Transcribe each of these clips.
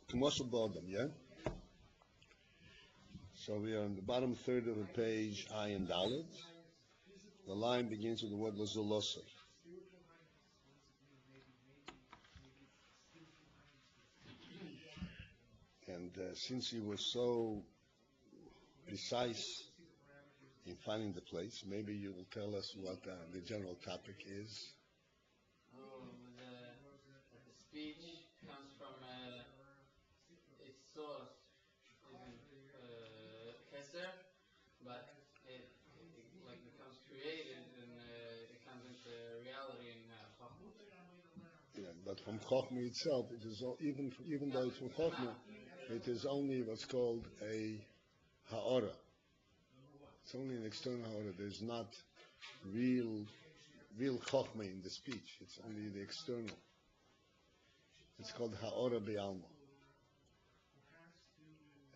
Commercial Bodom, yeah? So we are on the bottom third of the page, Ayin Dalet. The line begins with the word Lazulosar. And since you were so precise in finding the place, maybe you will tell us what the general topic is. The speech comes from its source is in Keser, but it like becomes created and it comes into reality in Chachma. Yeah, but from Chochmah itself, it is even though it's from Chochmah, it is only what's called a ha'ora. It's only an external ha'ora. There's not real Chochmah in the speech. It's only the external. It's called ha'ora be'alma.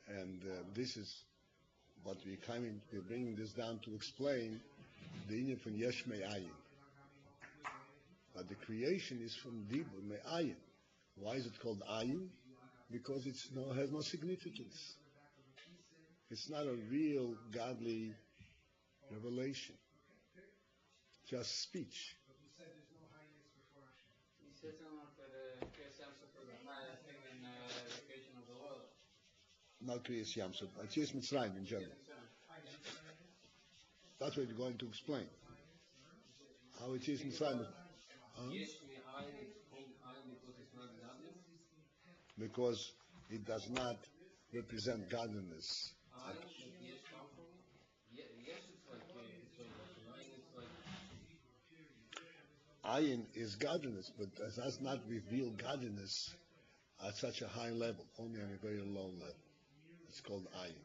And this is what we're bringing this down to explain the inyan from Yesh Me'ayin. But the creation is from Dibur Me'ayin. Why is it called Ayin? Because it has no significance. It's not a real godly revelation. Just speech. You said something like the Kriyas Yamsuf was the highest thing in the creation of the world. Not Kriyas Yamsuf, but Kriyas Mitzrayim in general. That's what you're going to explain. How it is Mitzrayim. Because it does not represent godliness. Ayin is godliness, but it does not reveal godliness at such a high level, only on a very low level. It's called Ayin.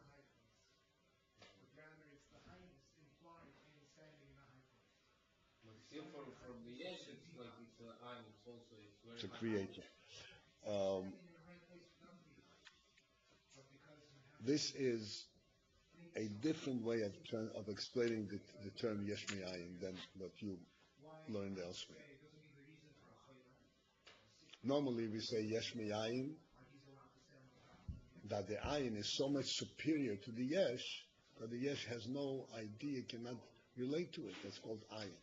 Still for the Yesh, it's like it's an Ayin, it's also it's a creator. This is a different way of explaining the term Yesh Me'ayin than what you learned elsewhere. Normally we say Yesh Me'ayin, that the Ayin is so much superior to the Yesh, that the Yesh has no idea, cannot relate to it. That's called Ayin.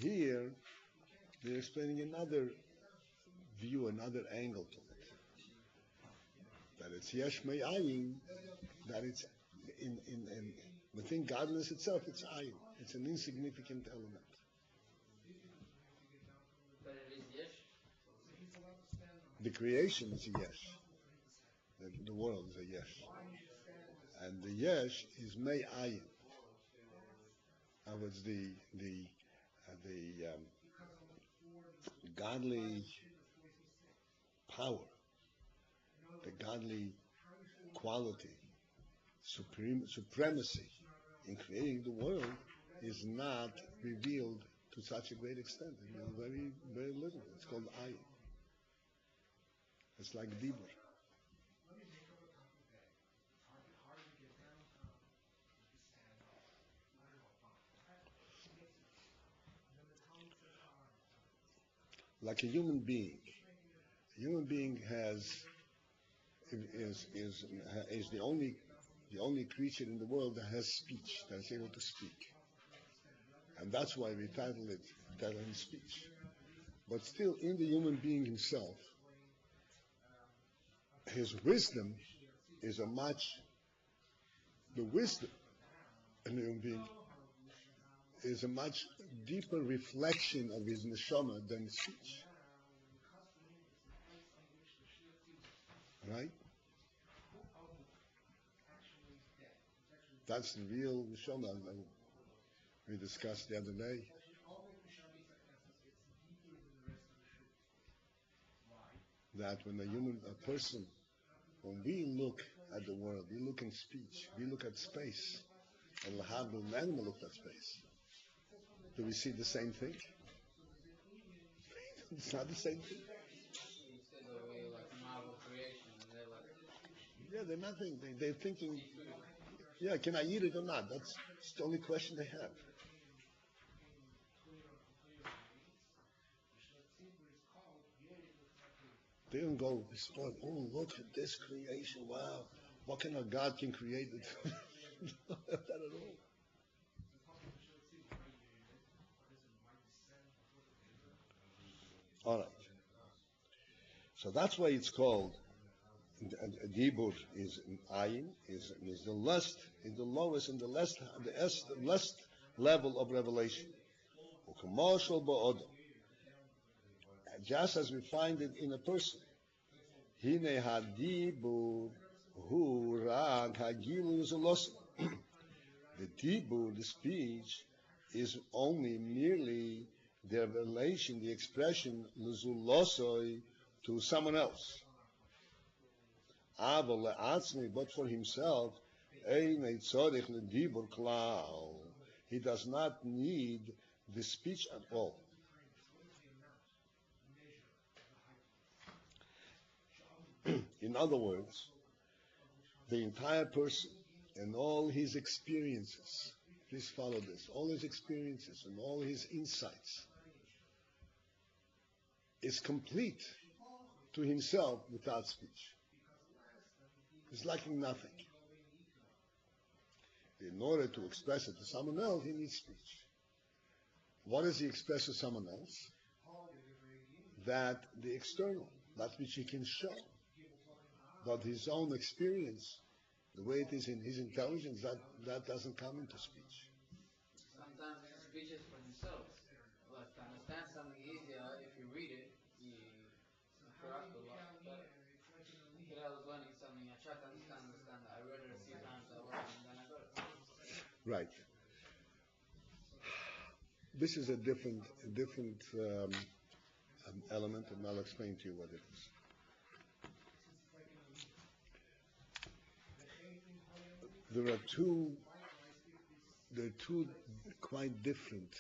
Here, they're explaining another view, another angle to it. That it's Yesh Me'ayin, that it's within godliness itself, it's Ayin. It's an insignificant element. But it is Yesh? The creation is a Yesh. The world is a Yesh. And the Yesh is Me'ayin. In other words, the godly power, the godly quality, supremacy in creating the world is not revealed to such a great extent. It is very, very little. It's called Ayin. It's like Dibur. Like a human being. A human being is the only creature in the world that has speech, that is able to speak. And that's why we title him speech. But still, in the human being himself, his wisdom is the wisdom in the human being is a much deeper reflection of his neshama than his speech. Right? That's the real neshama we discussed the other day. That when a person, when we look at the world, we look in speech, we look at space, and the animal look at space. Do we see the same thing? It's not the same thing. You said that we like marvel creation, and they're like Yeah, they're nothing. They're thinking, seafood. yeah, can I eat it or not? That's the only question they have. They don't go, oh, look at this creation. Wow. What kind of God can create it? Not at all. All right. So that's why it's called Dibur is ayin, is the lust, is the lowest and the last level of revelation. Commercial ba'odam, just as we find it in a person. Hine hadibur hu rag hagilu zelos. The dibur, the speech, is only merely the revelation, the expression lezulosoi to someone else. But for himself, he does not need the speech at all. In other words, the entire person and all his experiences, please follow this, all his experiences and all his insights is complete to himself without speech. He's lacking nothing. In order to express it to someone else, he needs speech. What does he express to someone else? That the external, that which he can show. But his own experience, the way it is in his intelligence, that doesn't come into speech. Sometimes speech is for himself. Like to understand something easier if you read it, you grasp a lot better. Like today I was learning something, I tried to understand it. I read it a few times at work and then I got it. Right. This is a different element, and I'll explain to you what it is. There are two quite different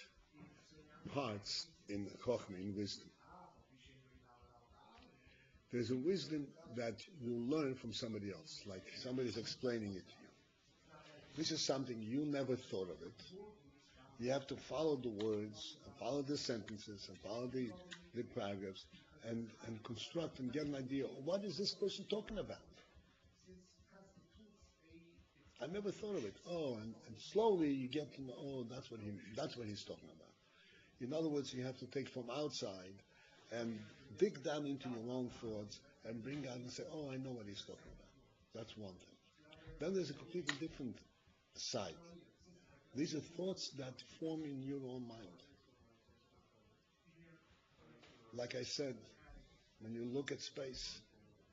parts in Chochmah, in wisdom. There's a wisdom that you learn from somebody else, like somebody's explaining it to you. This is something you never thought of it. You have to follow the words, and follow the sentences, and follow the paragraphs, and construct and get an idea. What is this person talking about? I never thought of it. Oh, and slowly you get to know. Oh, that's what he's talking about. In other words, you have to take from outside and dig down into your own thoughts and bring out and say, oh, I know what he's talking about. That's one thing. Then there's a completely different side. These are thoughts that form in your own mind. Like I said, when you look at space,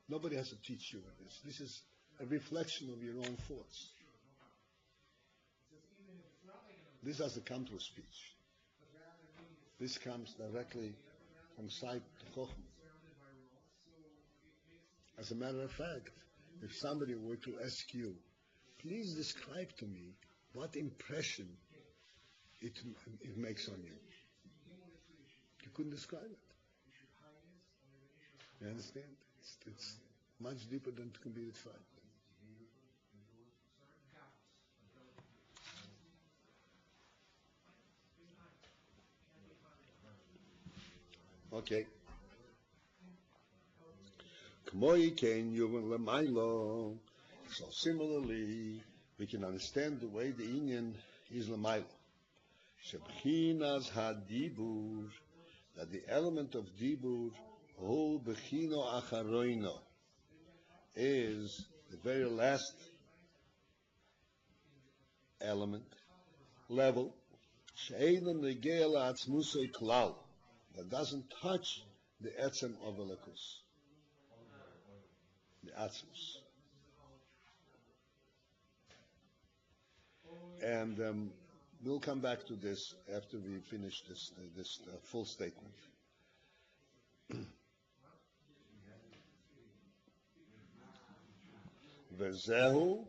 nobody has to teach you this. This is a reflection of your own thoughts. This doesn't come through speech. This comes directly from sight to Chochmah. As a matter of fact, if somebody were to ask you, please describe to me what impression it makes on you, you couldn't describe it. You understand? It's much deeper than it can be defined. Okay. So similarly, we can understand the way the Inyan is Lamailo. Shebchinas hadibur, that the element of dibur, hu bechino acharoino, is the very last element, level, she'elam negel atzmusei klal, that doesn't touch the etzem of Elokus, the atzmus. And we'll come back to this after we finish this full statement. Vezehu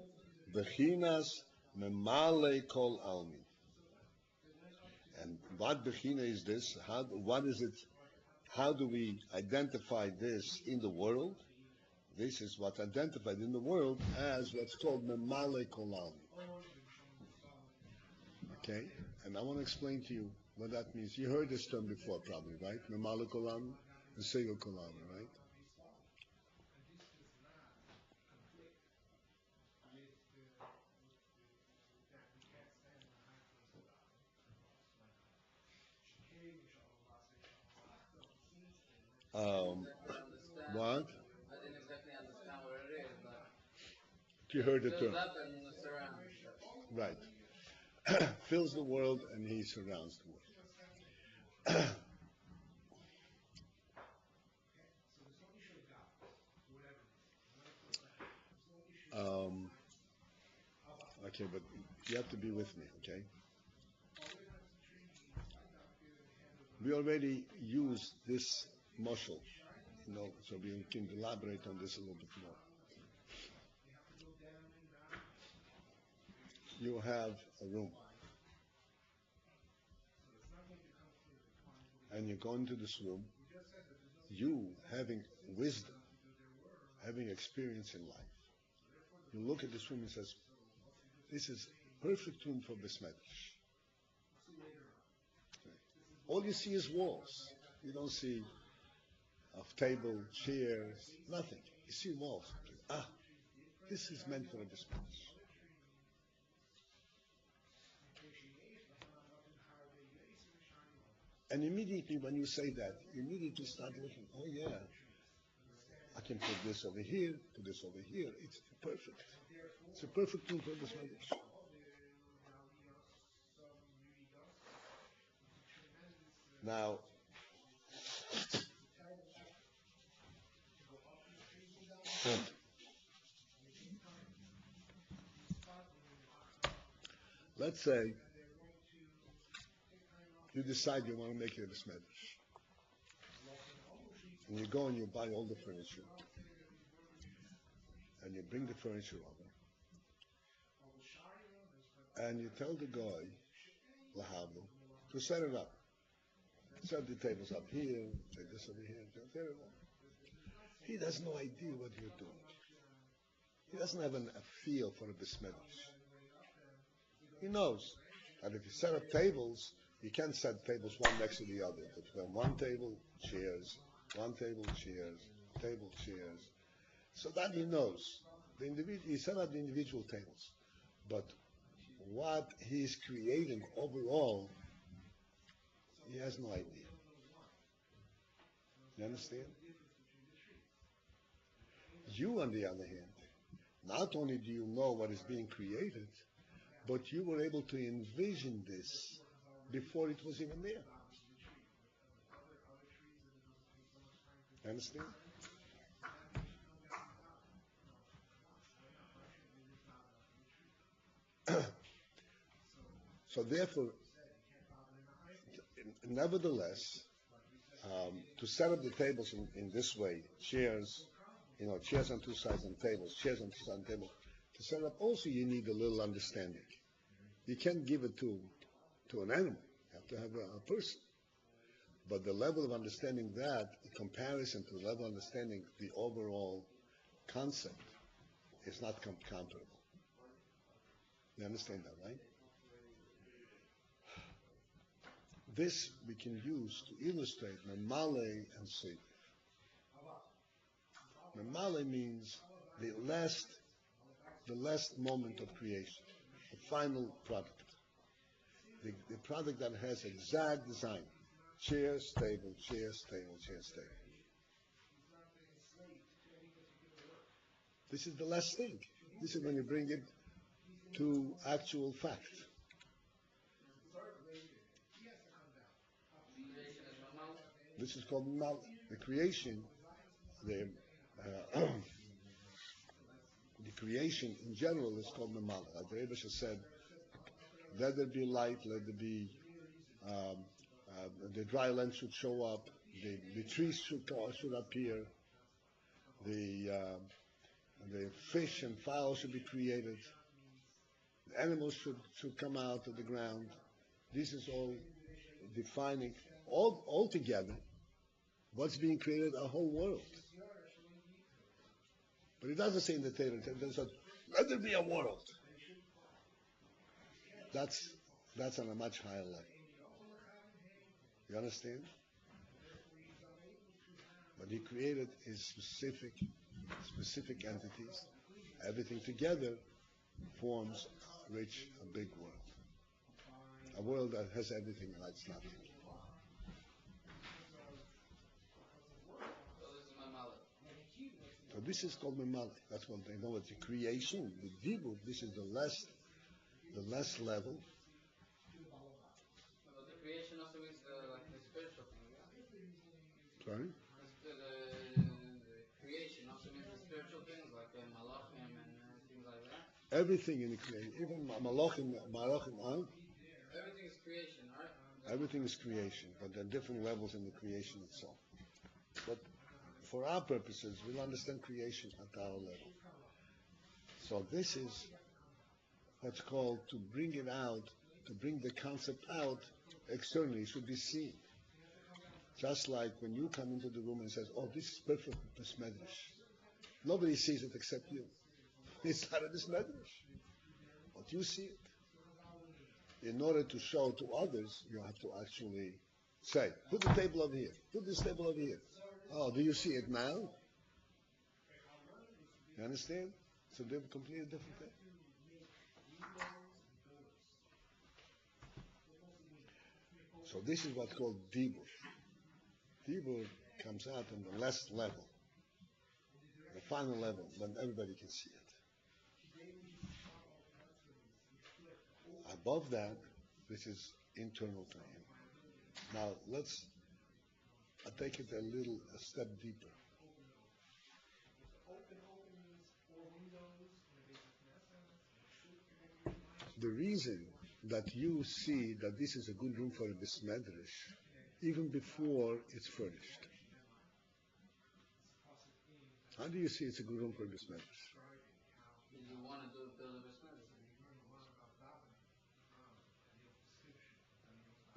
bechinas memale kol almin. And what bechina is this? What is it how do we identify this in the world? This is what's identified in the world as what's called Memale Kolam. Okay? And I want to explain to you what that means. You heard this term before, probably, right? Memale Kolam and Sego Kolam, right? Exactly understand. What? I didn't exactly understand what it is, but You heard the fills term. up and surrounds. Right. Fills the world and he surrounds the world. Okay, but you have to be with me, okay? We already used this muscle, so we can elaborate on this a little bit more. You have a room, and you go into this room, you having wisdom, having experience in life. You look at this room and says, this is perfect room for Bismetish. All you see is walls. You don't see a table, chairs, nothing. You see walls. This is meant for a Bismetish. And immediately when you say that, you immediately start looking, oh yeah, I can put this over here, put this over here. It's perfect. It's a perfect room for Bismetish. Now, let's say you decide you want to make it a Bismetish. And you go and you buy all the furniture. And you bring the furniture over. And you tell the guy, Lahabo, to set it up. Set the tables up here, take this over here, set it up. He has no idea what you're doing. He doesn't have a feel for a Bismetish. He knows that if you set up tables, you can't set tables one next to the other. But one table, chairs, one table, chairs, table, chairs. So that he knows. He set up the individual tables. But what he's creating overall, he has no idea. You understand? You, on the other hand, not only do you know what is being created, but you were able to envision this before it was even there. Understand? So therefore, nevertheless, to set up the tables in this way, chairs on two sides and tables, chairs on two sides and tables, to set up also you need a little understanding. You can't give it to an animal. You have to have a person. But the level of understanding that, in comparison to the level of understanding the overall concept, is not comparable. You understand that, right? This we can use to illustrate Memale and Sefer. Memale means the last moment of creation, the final product. The product that has exact design. Chairs, table, chairs, table, chairs, table. This is the last thing. This is when you bring it to actual fact. This is called Mal. The creation, the creation in general is called Mamala. Like the Rebbe said, let there be light, let there be the dry land should show up, the trees should appear, the fish and fowl should be created, the animals should come out of the ground. This is all defining all together. What's being created? A whole world. But it doesn't say in the Torah, let there be a world. That's on a much higher level. You understand? What he created is specific entities. Everything together forms a big world. A world that has everything and it's nothing. So this is called Memale. That's what they know. It's a creation. The Dibur, this is the less level. But the creation also means like the spiritual thing, yeah? Sorry? The creation also means the spiritual things like malachim and things like that. Everything in the creation, even malachim, everything is creation, right? Everything is creation, but there are different levels in the creation itself. But for our purposes, we'll understand creation at our level. So this is what's called to bring it out, to bring the concept out externally, it should be seen. Just like when you come into the room and says, oh, this is perfect besmedrash. Nobody sees it except you. It's not a besmedrash. But you see it. In order to show to others, you have to actually say, put the table over here, put this table over here. Oh, do you see it now? You understand? It's a completely different thing. So this is what's called Dibur. Dibur comes out on the last level, the final level, when everybody can see it. Above that, this is internal to him. Now let's take it a step deeper. The reason that you see that this is a good room for a besmedrash, even before it's furnished. How do you see it's a good room for a besmedrash? You want to build a besmedrash.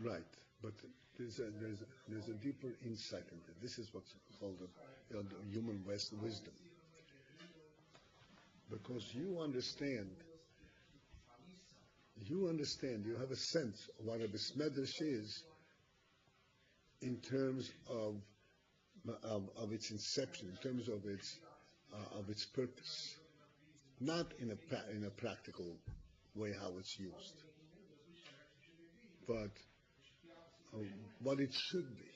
Right, but there's a deeper insight into it. This is what's called the human wisdom. Because you understand, you have a sense of what a besmedrash is in terms of its inception, in terms of its purpose, not in a practical way how it's used, but what it should be,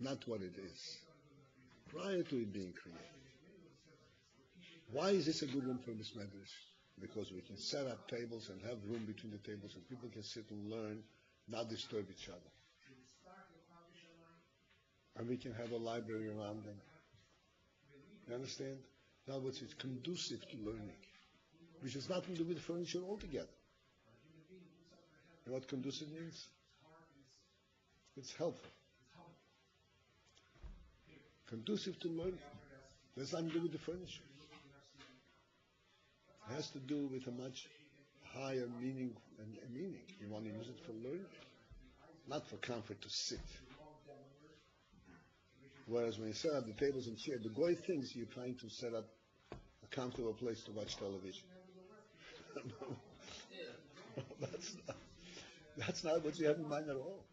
not what it is, prior to it being created. Why is this a good room for besmedrash? Because we can set up tables and have room between the tables and people can sit and learn, not disturb each other. And we can have a library around them. You understand? In other words, it's conducive to learning, which has nothing to do with furniture altogether. You know what conducive means? It's helpful. Conducive to learning. There's nothing to do with the furniture. It has to do with a much higher meaning. You want to use it for learning, not for comfort to sit. Whereas when you set up the tables and chairs, the goy thinks you're trying to set up a comfortable place to watch television. That's not what you have in mind at all.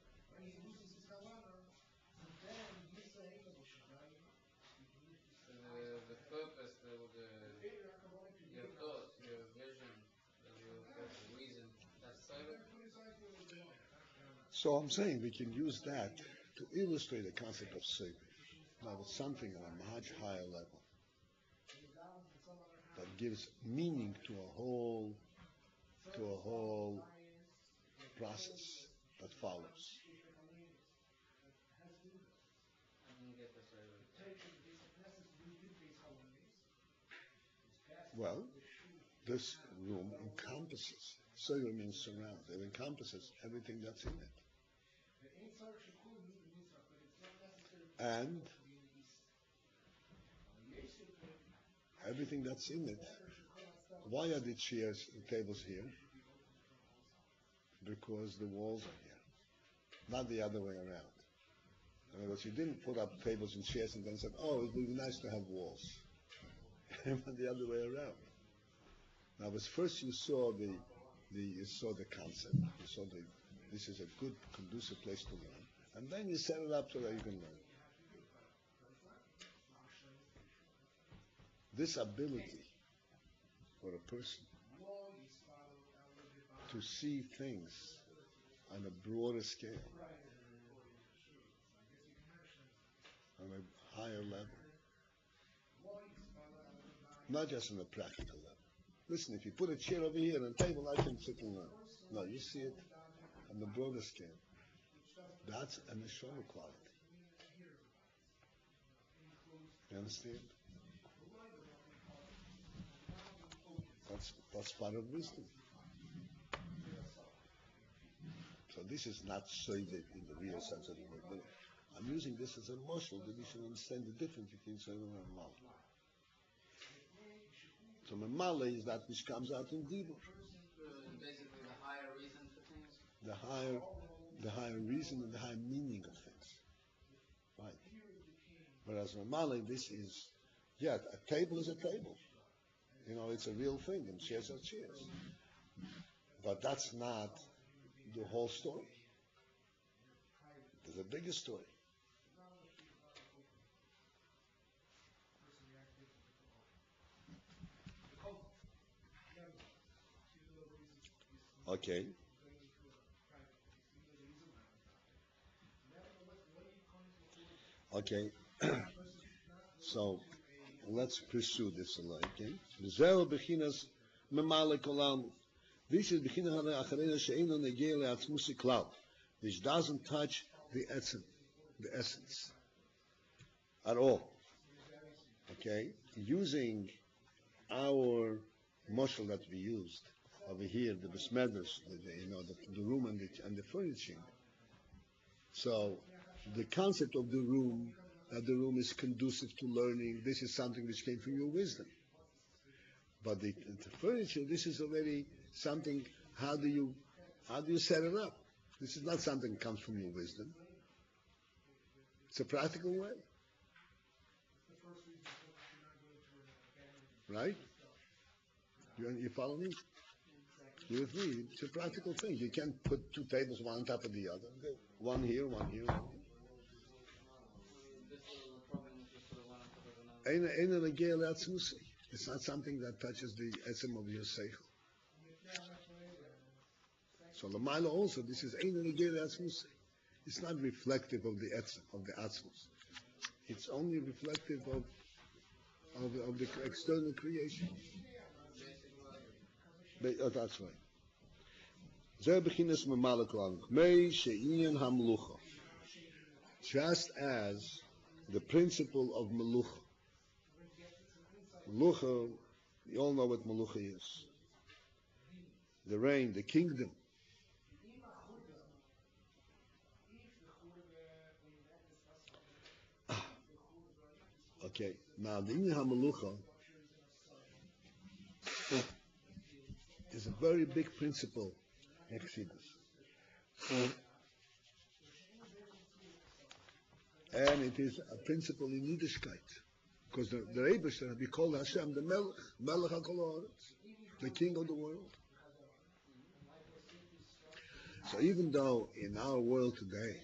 The purpose, your thoughts, your vision, your reason, that's silent. So I'm saying we can use that to illustrate the concept of Sefer. Now it's something on a much higher level that gives meaning to a whole process that follows. Well, this room encompasses. Sefer means surround. It encompasses everything that's in it. And everything that's in it. Why are the chairs and tables here? Because the walls are here, not the other way around. In other words, he didn't put up tables and chairs and then said, "Oh, it would be nice to have walls." It went the other way around. Now, was first you saw the concept. You saw this is a good, conducive place to learn, and then you set it up so that you can learn. This ability for a person to see things on a broader scale, on a higher level, not just on a practical level. Listen, if you put a chair over here and a table, I can sit and learn. No, you see it on the broader scale. That's a neshama quality. You understand? That's part of wisdom. So this is not soivet in the real sense of the word, but I'm using this as a marshal that we should understand the difference between soivet and mal. So mamala is that which comes out in dibur. Basically, the higher reason for things. The higher reason and the higher meaning of things, right? Whereas mamala, this is, a table is a table. It's a real thing, and chairs are chairs. But that's not the whole story. There's a bigger story. Okay. Okay. So let's pursue this a little. Okay. This is which doesn't touch the essence at all. Okay, using our muscle that we used over here, the besmedders, the room and the furnishing. So the concept of the room, that the room is conducive to learning, this is something which came from your wisdom. But the furniture, this is already something. How do you set it up? This is not something that comes from your wisdom. It's a practical way, right? You follow me? You with me? It's a practical thing. You can't put two tables one on top of the other. One here, one here. It's not something that touches the etzem of your seichel. So Lamaila also, this is Ein Negel Atzmus. It's not reflective of the etzem, of the atzmus. It's only reflective of the external creation. That's right. Just as the principle of melucha. Melucha, you all know what melucha is. The reign, the kingdom. Okay, now the Inyan HaMelucha is a very big principle in Chassidus. And it is a principle in Yiddishkeit. Because the Rebbe we call Hashem the Melech, Melech HaKol Haaretz, the king of the world. So even though in our world today,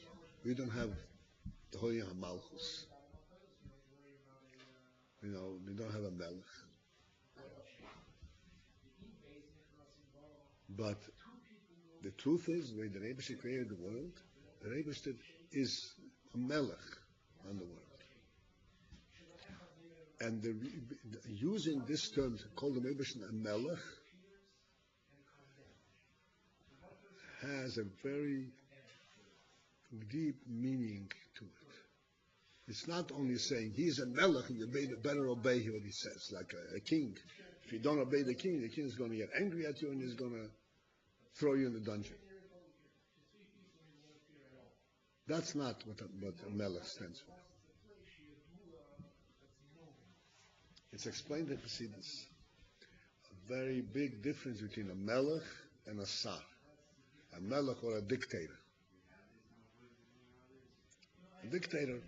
we don't have the Hoya HaMalchus, we don't have a Melech. But the truth is, the way the Rebbe created the world, the Rebbe is a Melech on the world. And using this term to call the Rebbe a Melech has a very deep meaning to it. It's not only saying he's a Melech and you better obey what he says, like a king. If you don't obey the king is going to get angry at you and he's going to throw you in the dungeon. That's not what a Melech stands for. It's explained in Chassidus. A very big difference between a Melech and a Sar. A Melech or a dictator. A dictator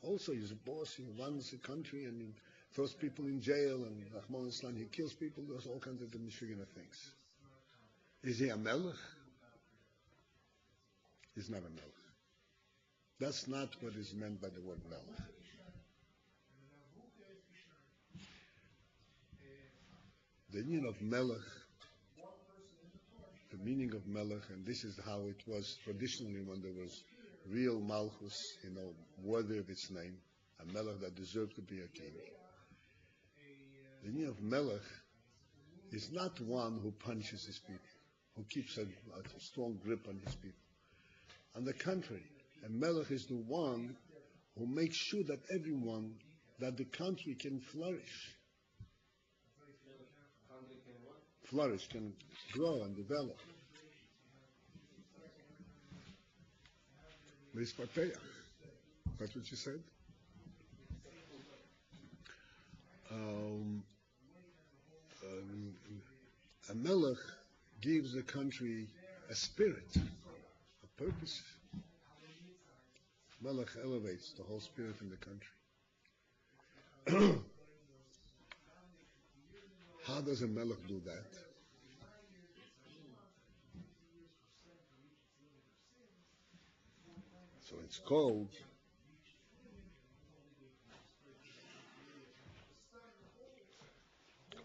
also is a boss. He runs the country and he throws people in jail and Rahman Islam, he kills people, does all kinds of Michigan things. Is he a melech? He's not a melech. That's not what is meant by the word melech. The meaning of melech, and this is how it was traditionally when there was real malchus, worthy of its name, a melech that deserved to be a king. The meaning of melech is not one who punches his people, who keeps a strong grip on his people. On the contrary, a melech is the one who makes sure that that the country can flourish. Can grow and develop. That's what you said? A melech gives the country a spirit, a purpose. Melech elevates the whole spirit in the country. How does a melech do that? So it's called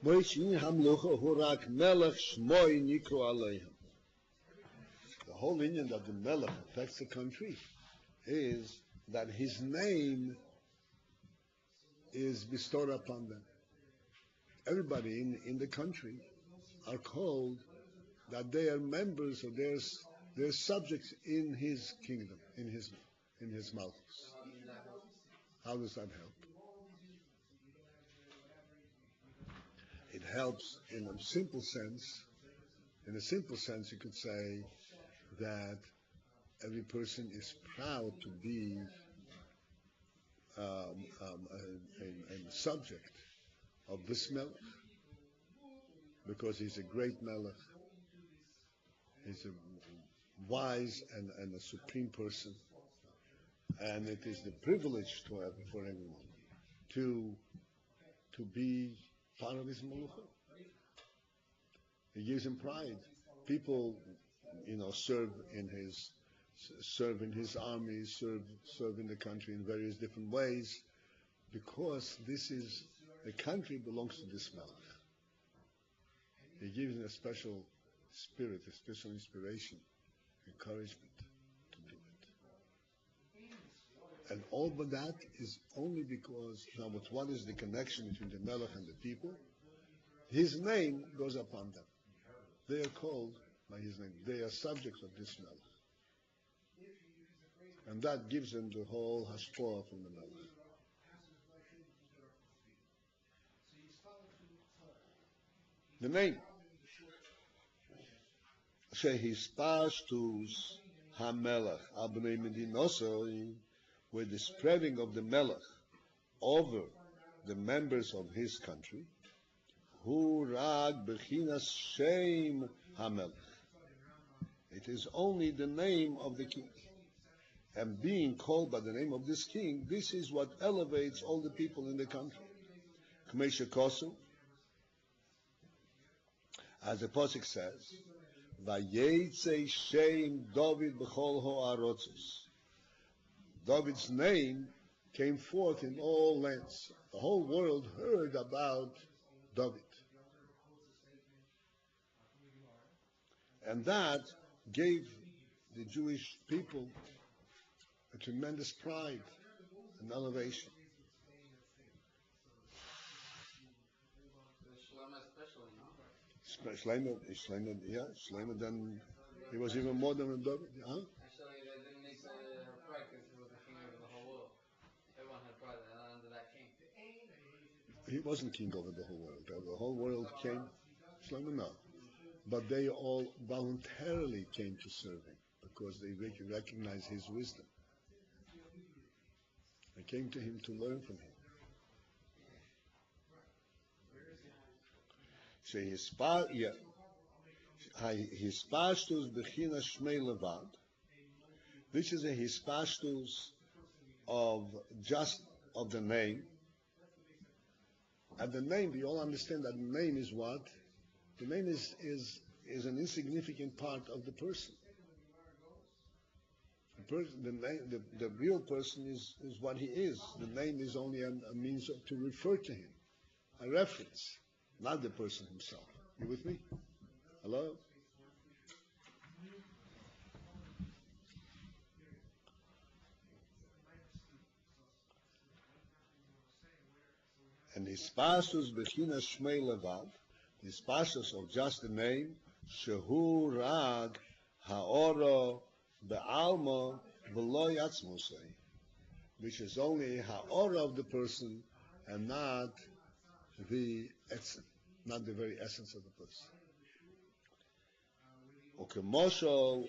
the whole Indian that the melech affects the country is that his name is bestowed upon them. Everybody in the country are called that they are members, or they're subjects in his kingdom, in his malchus. How does that help? It helps in a simple sense. In a simple sense, you could say that every person is proud to be a subject of this melech, because he's a great melech. He's a wise and a supreme person, and it is the privilege for everyone to be part of his malachah. He gives him pride. People, serve in his army, serve in the country in various different ways, because the country belongs to this melech. He gives him a special spirit, a special inspiration, encouragement to do it. And all but that is only because, now what is the connection between the melech and the people? His name goes upon them. They are called by his name. They are subjects of this melech. And that gives them the whole hashpah from the melech. The name. Shehispashtus hamelech abnei medinosoi, with the spreading of the melech over the members of his country, hu rag bechinas shem hamelech. It is only the name of the king. And being called by the name of this king, this is what elevates all the people in the country. K'mesha kosu, as the Pasuk says, Vayetze Shem David b'chol ha'arotzos. David's name came forth in all lands. The whole world heard about David. And that gave the Jewish people a tremendous pride and elevation. Shlomo, then he was even more than a David. Huh? Actually, they didn't need pride because he was the king over the whole world. Everyone had pride under that king. He wasn't king over the whole world. The whole world came, Shlomo, no. But they all voluntarily came to serve him because they recognized his wisdom. They came to him to learn from him. Hispashtus b'china shmei levad, This is a hispashtus of the name. And the name, we all understand that the name is what? The name is an insignificant part of the person. The real person is what he is. The name is only a means to refer to him, a reference, not the person himself. You with me? Hello? And his passus bechina shmei levad, his passus of just the name, shehu rag haoro be'alma v'lo yatzmusei, which is only haora of the person and not the essence, not the very essence of the person. Okay, moshol,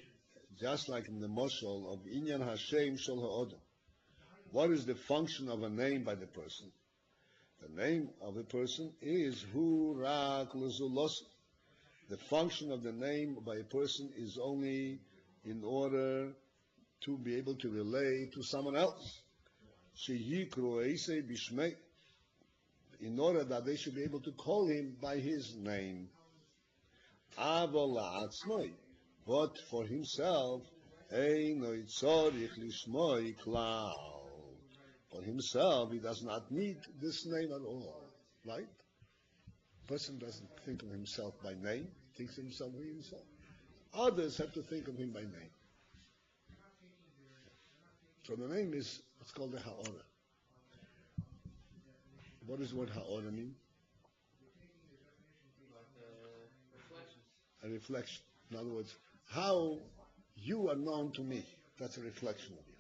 just like in the moshol of inyan Hashem shel ha'odom. What is the function of a name by the person? The name of a person is hu rak lezulos. The function of the name by a person is only in order to be able to relate to someone else. Sheyikru eisei bishmei, in order that they should be able to call him by his name. Avol la'atzmoi, but for himself, eino tzorich lishmoi klal. For himself, he does not need this name at all, right? Person doesn't think of himself by name, thinks of himself by himself. Others have to think of him by name. So the name is what's called a ha'ora. What does the word ha'ora mean? A reflection. In other words, how you are known to me, that's a reflection of you.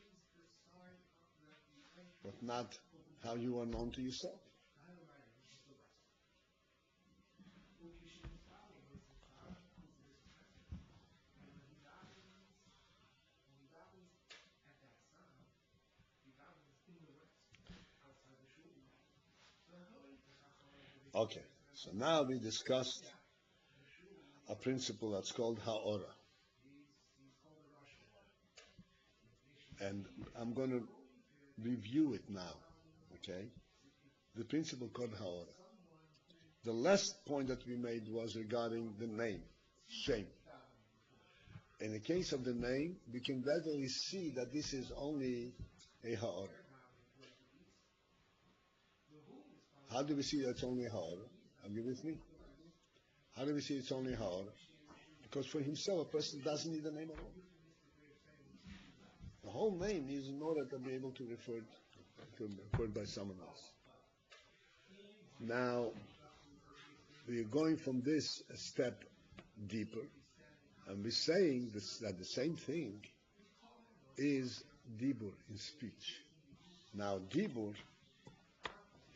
But not how you are known to yourself. Okay, so now we discussed a principle that's called ha'ora. And I'm going to review it now, okay? The principle called ha'ora. The last point that we made was regarding the name, Shem. In the case of the name, we can readily see that this is only a ha'ora. How do we see that it's only a ha'ora? Are you with me? How do we see it's only a ha'ora? Because for himself, a person doesn't need a name at all. The whole name is in order to be able to be referred by someone else. Now, we are going from this a step deeper, and we're saying that the same thing is dibur in speech. Now, dibur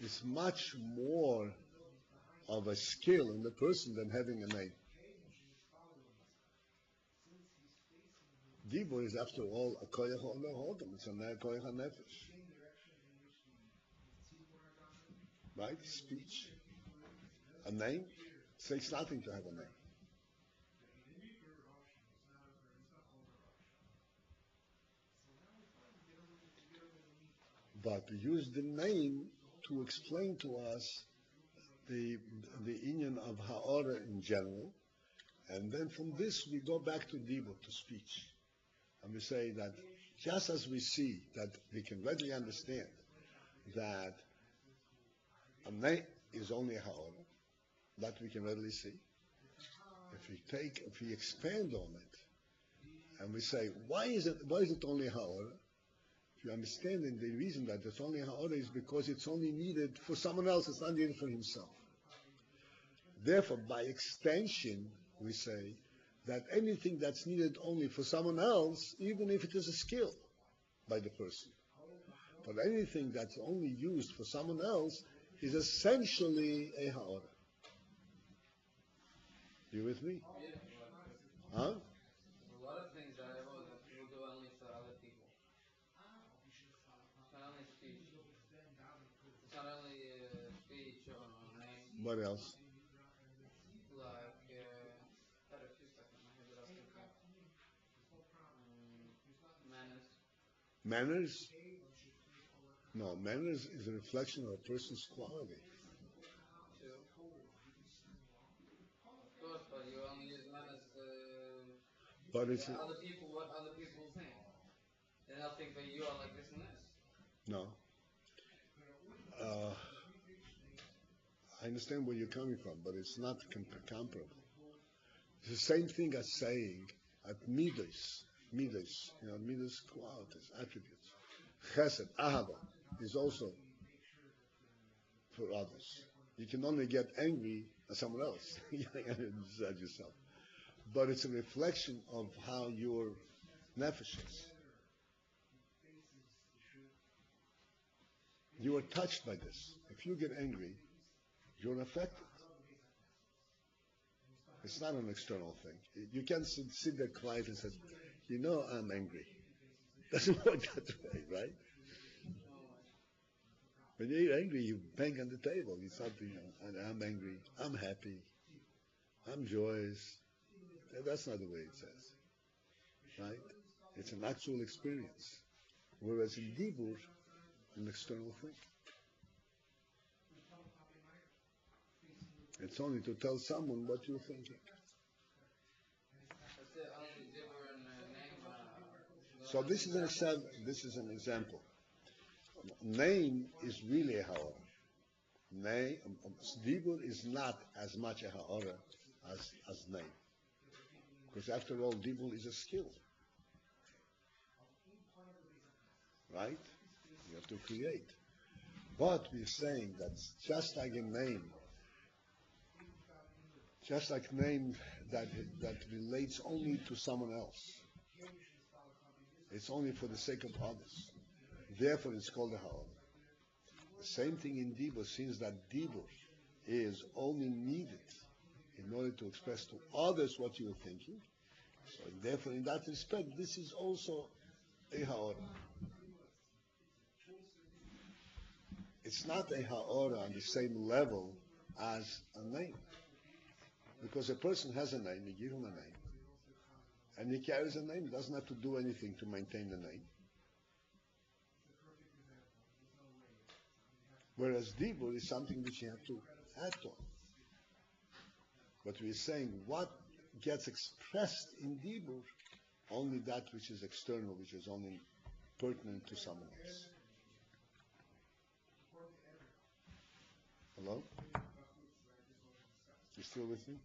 is much more of a skill in the person than having a name. Dibur is, after all, a koyach ha'odom. It's a koyach ha'nefesh. Right? Speech. A name takes nothing to have a name. But we use the name to explain to us the inyan of ha'ora in general, and then from this we go back to dibur, to speech. And we say that just as we see that we can readily understand that a name is only a ha'ora, that we can readily see. If we expand on it, and we say, why is it only a ha'ora? If you understand it, the reason that it's only a ha'ora is because it's only needed for someone else, it's not needed for himself. Therefore, by extension, we say that anything that's needed only for someone else, even if it is a skill by the person, but anything that's only used for someone else is essentially a ha'ora. You with me? Yeah. Huh? A lot of things that people do only for other people. It's not only speech. It's not only speech or name. What else? Like, had a few stuff in my head that I was thinking. Manners. Manners? No, manners is a reflection of a person's quality. True. Of course, but you only use manners to But it's other people what other people think. Then they'll think that you are like this and this. no. I understand where you're coming from, but it's not comparable. It's the same thing as saying at midos, midos qualities, attributes. Chesed, ahava, is also for others. You can only get angry at someone else, at yourself. But it's a reflection of how your nefesh is. You are touched by this. If you get angry, you're affected. It's not an external thing. You can't sit there quiet and say, I'm angry. Doesn't work that way, right? When you're angry, you bang on the table. It's not, I'm angry, I'm happy, I'm joyous. That's not the way it says, right? It's an actual experience. Whereas in Dibur, an external thing. It's only to tell someone what you're thinking. So this is an example. Name is really a ha'ara. Name, Dibur is not as much a ha'ara as name. Because after all, Dibur is a skill. Right? You have to create. But we're saying that just like a name that relates only to someone else, it's only for the sake of others. Therefore, it's called a ha'ara. The same thing in Dibur, since that Dibur is only needed in order to express to others what you're thinking. So therefore, in that respect, this is also a ha'ara. It's not a ha'ara on the same level as a name. Because a person has a name, you give him a name. And he carries a name, doesn't have to do anything to maintain the name. Whereas Dibur is something which you have to add on. But we're saying what gets expressed in Dibur, only that which is external, which is only pertinent to someone else. Hello? You still with me?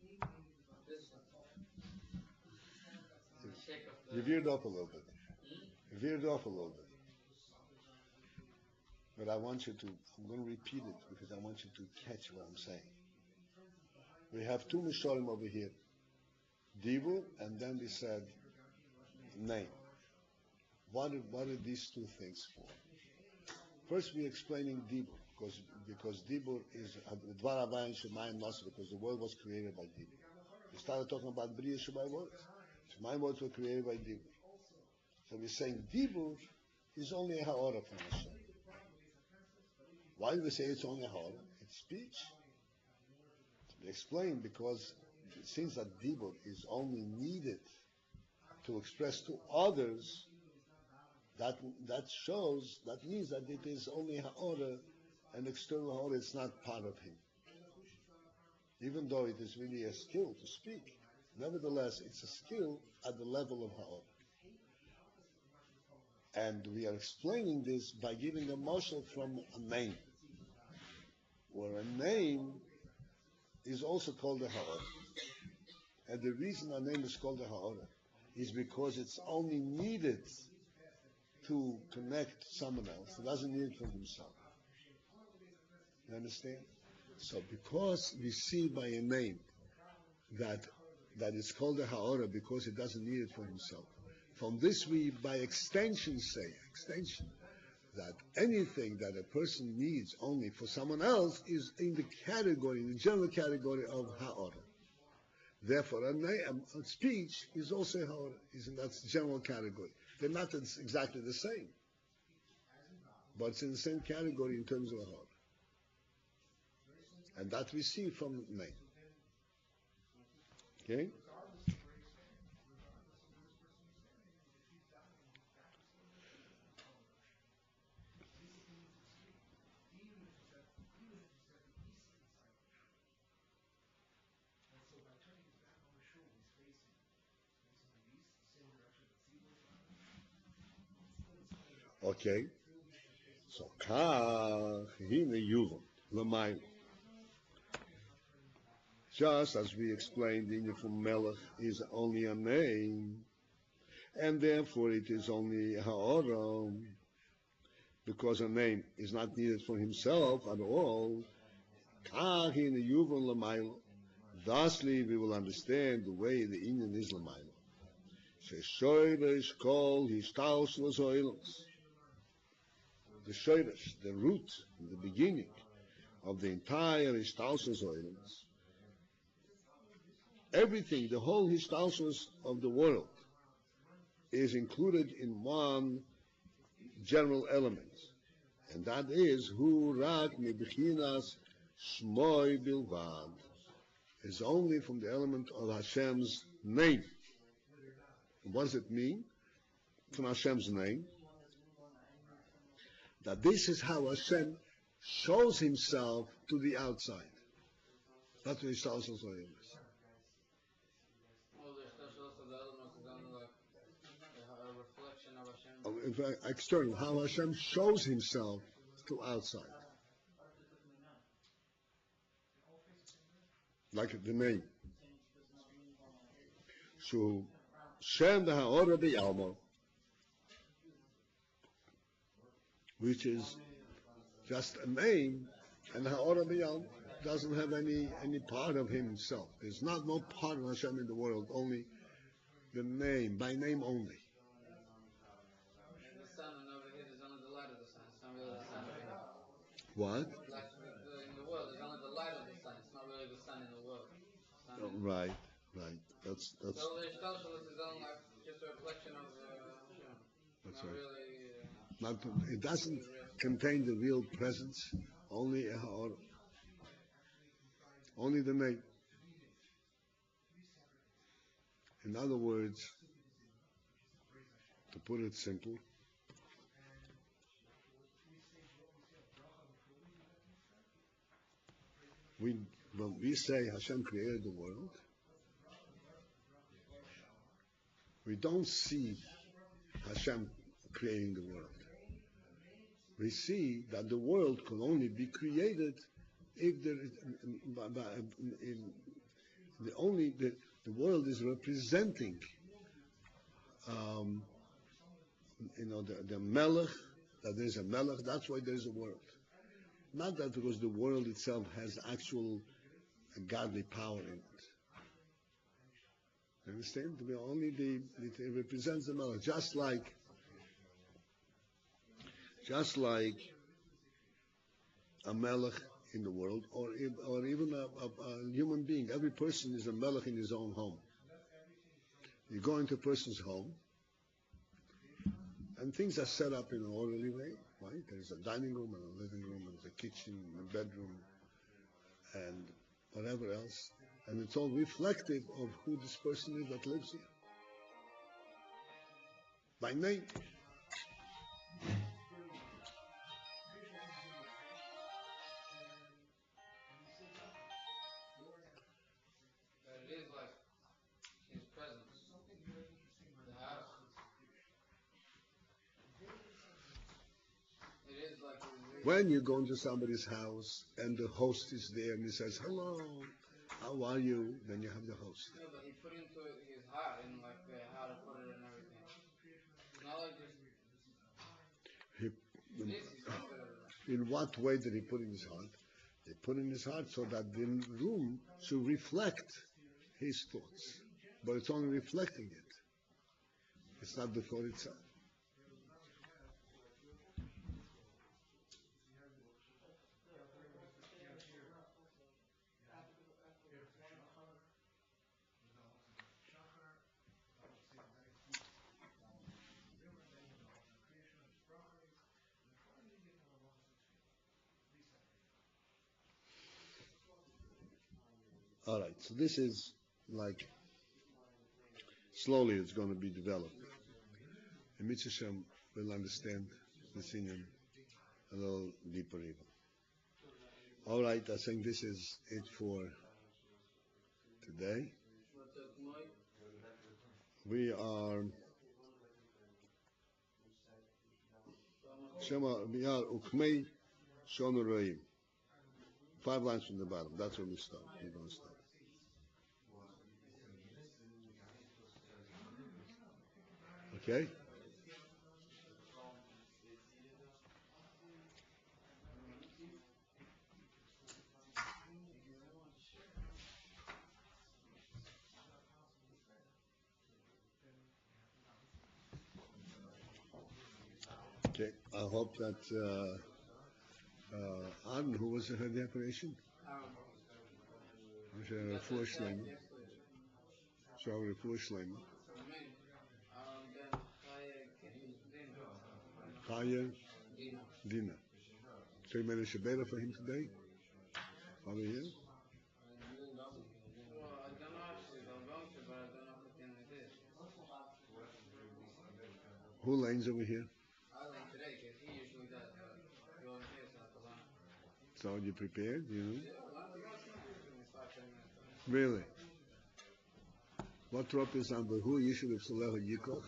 You veered off a little bit. You veered off a little bit. But I'm going to repeat it because I want you to catch what I'm saying. We have two Mishorim over here. Dibur, and then we said name. What are these two things for? First, we're explaining Dibur, because Dibur is Dvar Havayim Shemayim Nasa, because the world was created by Dibur. We started talking about Bria Shemayim words. Shemayim words were created by Dibur. So we're saying Dibur is only a ha'ara from Hashem. Why do we say it's only a ha'ara? It's speech. We explain because since that Dibur is only needed to express to others, that means that it is only ha'ara, an external ha'ara, it's not part of him. Even though it is really a skill to speak, nevertheless, it's a skill at the level of ha'ara. And we are explaining this by giving a mashal from a name, where a name is also called a ha'ara. And the reason a name is called a ha'ara is because it's only needed to connect someone else. It doesn't need it for himself. You understand? So because we see by a name that it's called a ha'ara because it doesn't need it for himself, from this we by extension say, that anything that a person needs only for someone else is in the general category of ha'ara. Therefore, a speech is also ha'ara, is in that general category. They're not exactly the same, but it's in the same category in terms of ha'ara. And that we see from name. Okay? Okay. So kach hine yuvan l'mayla. Just as we explained, the Inyan from Melech is only a name, and therefore it is only ha'oram, because a name is not needed for himself at all. Kach hine yuvan l'mayla. Thusly, we will understand the way the Inyan is l'mayla. Sheishes kol hishtaus l'zoilus. The Sheishes, the root, the beginning of the entire hishtaus l'zoilus. Everything, the whole hishtalshelus of the world, is included in one general element, and that is hu rak mebechinas shmoi bilvad, is only from the element of Hashem's name. And what does it mean? From Hashem's name, that this is how Hashem shows Himself to the outside. That's what hishtalshelus is. Well, there's special also the elements is only like a reflection of Hashem. In fact, external, how Hashem shows Himself to outside. Like the name. So, Shem ha'ora b'yalma, which is just a name, and ha'ora b'yalma doesn't have any part of Himself. There's no part of Hashem in the world, only the name, by name only. The sun, and over here there's only the light of the sun. It's not really the sun. What? Like in the world, there's only the light of the sun. It's not really the sun in the world. Oh, right. That's So the hishtalshelus is only like just a reflection of Hashem. That's not right. Really. It doesn't contain the real presence, only the name. In other words, to put it simple, when we say Hashem created the world, we don't see Hashem creating the world. We see that the world can only be created if there is, the world is representing, the melech, that there is a melech, that's why there is a world. Not that because the world itself has actual godly power in it. You understand? It represents the melech, just like a melech in the world, or even a human being. Every person is a melech in his own home. You go into a person's home, and things are set up in an orderly way, right? There's a dining room and a living room, and a kitchen, and a bedroom, and whatever else. And it's all reflective of who this person is that lives here. By name. But it is like His presence. The house. It is like When you go into somebody's house and the host is there and he says, "Hello, how are you?" Then you have the host. No, but He put into it His heart and like how to put it and everything. It's not like just. In what way did He put in His heart? He put in His heart so that the room should reflect His thoughts. But it's only reflecting it. It's not the thought itself. All right, so this is like slowly it's going to be developed. And Mitzvah Shem will understand this Inyan a little deeper even. All right, I think this is it for today. We are Shema Biyar Ukmei Shomer Reim. 5 lines from the bottom. That's where we start. We're going to start. Okay? Okay. I hope that Arden, who was her definition? I said Refuah Shlema. So Refuah Shlema. Chaya Dina. So you made a Shabbat for him today? Over here? Well, I don't know actually if I'm going to, but I don't know if at the end of this. Who lanes over here? I like today because he usually does, but he wasn't here, so I have to learn. So you prepared? You know? Yeah, learn. It's not usually 5-10 minutes. Really? What drop is on the who? Yishuv Soleha Yikoch?